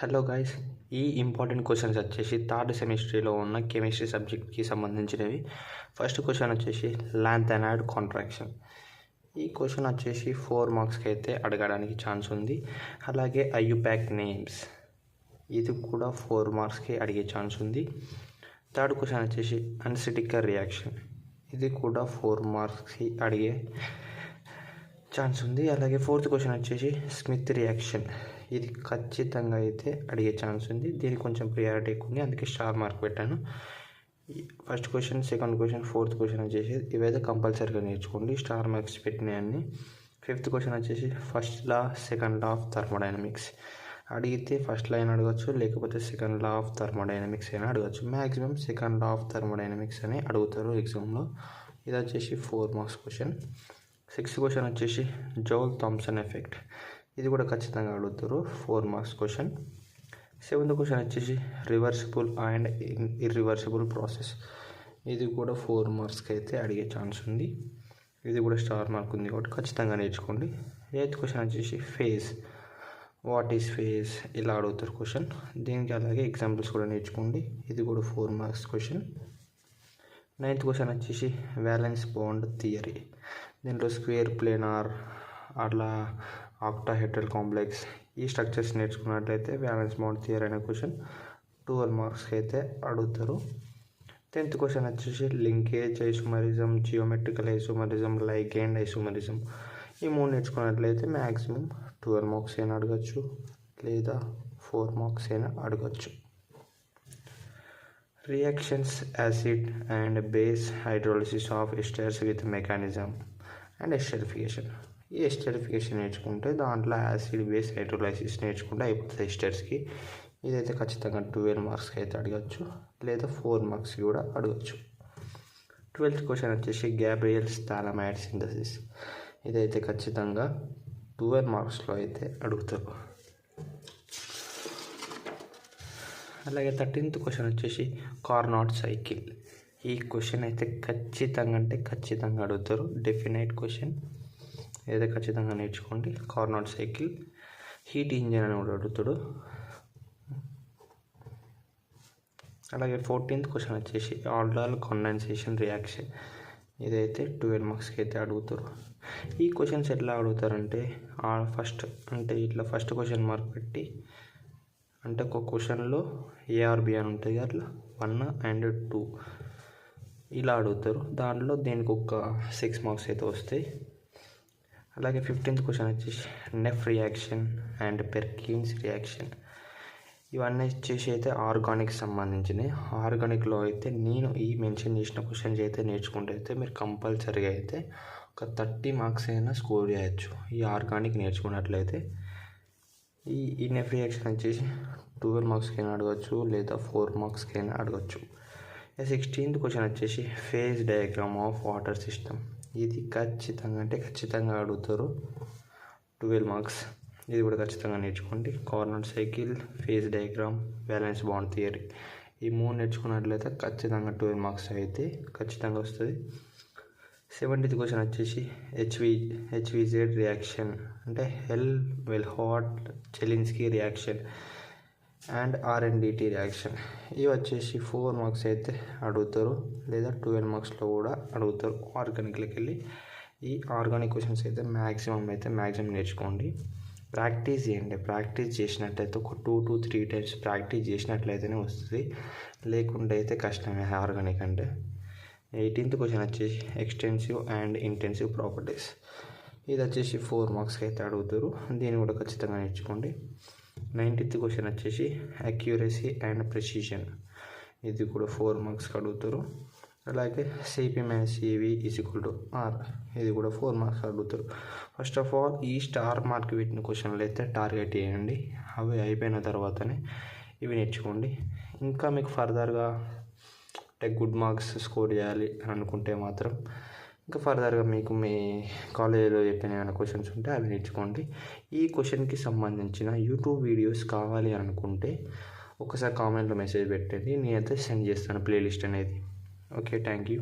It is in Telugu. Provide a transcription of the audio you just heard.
హలో గైస్, ఈ ఇంపార్టెంట్ క్వశ్చన్స్ వచ్చేసి థర్డ్ సెమిస్టర్లో ఉన్న కెమిస్ట్రీ సబ్జెక్ట్కి సంబంధించినవి. ఫస్ట్ క్వశ్చన్ వచ్చేసి లాంథనైడ్ కాంట్రాక్షన్. ఈ క్వశ్చన్ వచ్చేసి 4 మార్క్స్కి అయితే అడగడానికి ఛాన్స్ ఉంది. అలాగే ఐయుపాక్ నేమ్స్, ఇది కూడా 4 మార్క్స్కి అడిగే ఛాన్స్ ఉంది. థర్డ్ క్వశ్చన్ వచ్చేసి అన్సిటికర్ రియాక్షన్, ఇది కూడా 4 మార్క్స్కి అడిగే ఛాన్స్ ఉంది. అలాగే ఫోర్త్ క్వశ్చన్ వచ్చేసి స్మిత్ రియాక్షన్, ఇది ఖచ్చితంగా అయితే అడిగే ఛాన్స్ ఉంది. దీనికి కొంచెం ప్రియారిటీ ఎక్కువ ఉంది, అందుకే స్టార్ మార్క్ పెట్టాను. First question, second question, fourth question వచ్చేసి ఇవైతే కంపల్సరీగా నేర్చుకోండి, స్టార్ మార్క్స్ పెట్టినాయన్ని. ఫిఫ్త్ క్వశ్చన్ వచ్చేసి first law second law of thermodynamics, అడిగితే ఫస్ట్ లైన్ అడగచ్చు, లేకపోతే సెకండ్ లా ఆఫ్ థర్మోడైనమిక్స్ అయినా అడగచ్చు. Maximum second law of thermodynamics అని అడుగుతారు ఎగ్జామ్లో. ఇది వచ్చేసి 4 మార్క్స్ క్వశ్చన్. సిక్స్త్ క్వశ్చన్ వచ్చేసి జౌల్ థామ్సన్ ఎఫెక్ట్, ఇది కూడా ఖచ్చితంగా అడుగుతారు, 4 మార్క్స్ క్వశ్చన్. సెవెంత్ క్వశ్చన్ వచ్చేసి రివర్సిబుల్ అండ్ ఇర్రివర్సిబుల్ ప్రాసెస్, ఇది కూడా 4 మార్క్స్కి అయితే అడిగే ఛాన్స్ ఉంది. ఇది కూడా స్టార్ మార్క్ ఉంది కాబట్టి ఖచ్చితంగా నేర్చుకోండి. ఎయిత్ క్వశ్చన్ వచ్చేసి ఫేజ్, వాట్ ఈస్ ఫేజ్, ఇలా అడుగుతారు క్వశ్చన్. దీనికి అలాగే ఎగ్జాంపుల్స్ కూడా నేర్చుకోండి, ఇది కూడా 4 మార్క్స్ క్వశ్చన్. నైన్త్ క్వశ్చన్ వచ్చేసి వ్యాలెన్స్ బాండ్ థియరీ, దీంట్లో స్క్వేర్ ప్లేనార్ అట్లా ఆక్టాహెడ్రల్ కాంప్లెక్స్ ఈ స్ట్రక్చర్స్ నేర్చుకున్నట్లయితే వ్యాలెన్స్ బాండ్ థియరీ అనే క్వశ్చన్ 12 మార్క్స్కి అయితే అడుగుతారు. 10th క్వశ్చన్ వచ్చేసి linkage isomerism, geometrical isomerism, ligand isomerism, ఈ 3 నేర్చుకున్నట్లయితే మ్యాక్సిమం 12 మార్క్స్ అయినా అడగచ్చు, లేదా 4 మార్క్స్ అయినా అడగచ్చు. Reactions acid and base hydrolysis of esters with mechanism and esterification, ఈ ఎస్టరిఫికేషన్ నేర్చుకుంటే దాంట్లో యాసిడ్ బేస్ హైడ్రోలైసిస్ నేర్చుకుంటే అయిపోతుంది ఎస్టర్స్కి. ఇదైతే ఖచ్చితంగా 12 మార్క్స్కి అయితే అడగచ్చు, లేదా 4 మార్క్స్ కూడా అడగచ్చు. 12th క్వశ్చన్ వచ్చేసి గ్యాబ్రియల్స్ థాలమైడ్ సింథసిస్, ఇదైతే ఖచ్చితంగా 12 మార్క్స్లో అయితే అడుగుతారు. అలాగే 13th క్వశ్చన్ వచ్చేసి కార్నాట్ సైకిల్, ఈ క్వశ్చన్ అయితే ఖచ్చితంగా అంటే ఖచ్చితంగా అడుగుతారు, డెఫినైట్ క్వశ్చన్, ఏదైతే ఖచ్చితంగా నేర్చుకోండి. కార్నాట్ సైకిల్, హీట్ ఇంజిన్ అని కూడా అడుగుతాడు. అలాగే 14th క్వశ్చన్ వచ్చేసి ఆల్డల్ కండెన్సేషన్ రియాక్షన్, ఇదైతే 12 మార్క్స్కి అయితే అడుగుతారు. ఈ క్వశ్చన్స్ ఎట్లా అడుగుతారంటే ఫస్ట్ అంటే ఇట్లా ఫస్ట్ క్వశ్చన్ మార్క్ పెట్టి, అంటే ఒక క్వశ్చన్లో ఏఆర్బి అని ఉంటుంది, అట్లా 1 and 2 ఇలా అడుగుతారు. దాంట్లో దీనికి ఒక 6 మార్క్స్ అయితే వస్తాయి. అలాగే 15th క్వశ్చన్ వచ్చేసి నెఫ్ రియాక్షన్ అండ్ పెర్కిన్స్ రియాక్షన్, ఇవన్నీ వచ్చేసి అయితే ఆర్గానిక్ సంబంధించినవి. ఆర్గానిక్లో అయితే నేను ఈ మెన్షన్ చేసిన క్వశ్చన్స్ అయితే నేర్చుకుంటే అయితే మీరు కంపల్సరీగా అయితే ఒక 30 మార్క్స్ అయినా స్కోర్ చేయొచ్చు, ఈ ఆర్గానిక్ నేర్చుకున్నట్లయితే. ఈ నెఫ్ రియాక్షన్ వచ్చేసి 12 మార్క్స్కి అయినా అడగచ్చు, లేదా 4 మార్క్స్కి అయినా అడగచ్చు. 16th క్వశ్చన్ వచ్చేసి phase diagram of water system, ఇది ఖచ్చితంగా అంటే ఖచ్చితంగా అడుగుతారు, 12 మార్క్స్, ఇది కూడా ఖచ్చితంగా నేర్చుకోండి. Carnot cycle, phase diagram, valence bond theory, ఈ 3 నేర్చుకున్నట్లయితే ఖచ్చితంగా 12 మార్క్స్ అయితే ఖచ్చితంగా వస్తుంది. 17th క్వశ్చన్ వచ్చేసి హెచ్విజెడ్ రియాక్షన్, అంటే వెల్హార్ట్ చెలిన్స్కీ రియాక్షన్ అండ్ ఆర్ఎన్డిటి రియాక్షన్, ఇవి వచ్చేసి 4 మార్క్స్ అయితే అడుగుతారు, లేదా 12 మార్క్స్లో కూడా అడుగుతారు ఆర్గానిక్లోకి వెళ్ళి. ఈ ఆర్గానిక్ క్వశ్చన్స్ అయితే మ్యాక్సిమం నేర్చుకోండి, ప్రాక్టీస్ చేయండి. ప్రాక్టీస్ చేసినట్లయితే ఒక 2 to 3 టైమ్స్ ప్రాక్టీస్ చేసినట్లయితేనే వస్తుంది, లేకుంటే అయితే కష్టమే ఆర్గానిక్ అంటే. 18th క్వశ్చన్ వచ్చేసి ఎక్స్టెన్సివ్ అండ్ ఇంటెన్సివ్ ప్రాపర్టీస్, ఇది వచ్చేసి 4 మార్క్స్కి అయితే అడుగుతారు, దీన్ని కూడా ఖచ్చితంగా నేర్చుకోండి. 19th క్వశ్చన్ వచ్చేసి అక్యూరసీ అండ్ ప్రెసిషన్, ఇది కూడా 4 మార్క్స్కి అడుగుతారు. అలాగే సిపి మైనస్ సివి =R, ఇది కూడా 4 మార్క్స్ అడుగుతారు. ఫస్ట్ ఆఫ్ ఆల్ ఈ స్టార్ మార్క్ పెట్టిన క్వశ్చన్లు అయితే టార్గెట్ చేయండి, అవి అయిపోయిన తర్వాతనే ఇవి నేర్చుకోండి. ఇంకా మీకు ఫర్దర్గా అంటే గుడ్ మార్క్స్ స్కోర్ చేయాలి అని అనుకుంటే మాత్రం ఇంకా ఫర్దర్గా మీకు మీ కాలేజీలో చెప్పిన ఏమైనా క్వశ్చన్స్ ఉంటే అవి నేర్చుకోండి. ఈ క్వశ్చన్కి సంబంధించిన యూట్యూబ్ వీడియోస్ కావాలి అనుకుంటే ఒకసారి కామెంట్లో మెసేజ్ పెట్టండి, నేనైతే సెండ్ చేస్తాను ప్లేలిస్ట్ అనేది. Okay, thank you.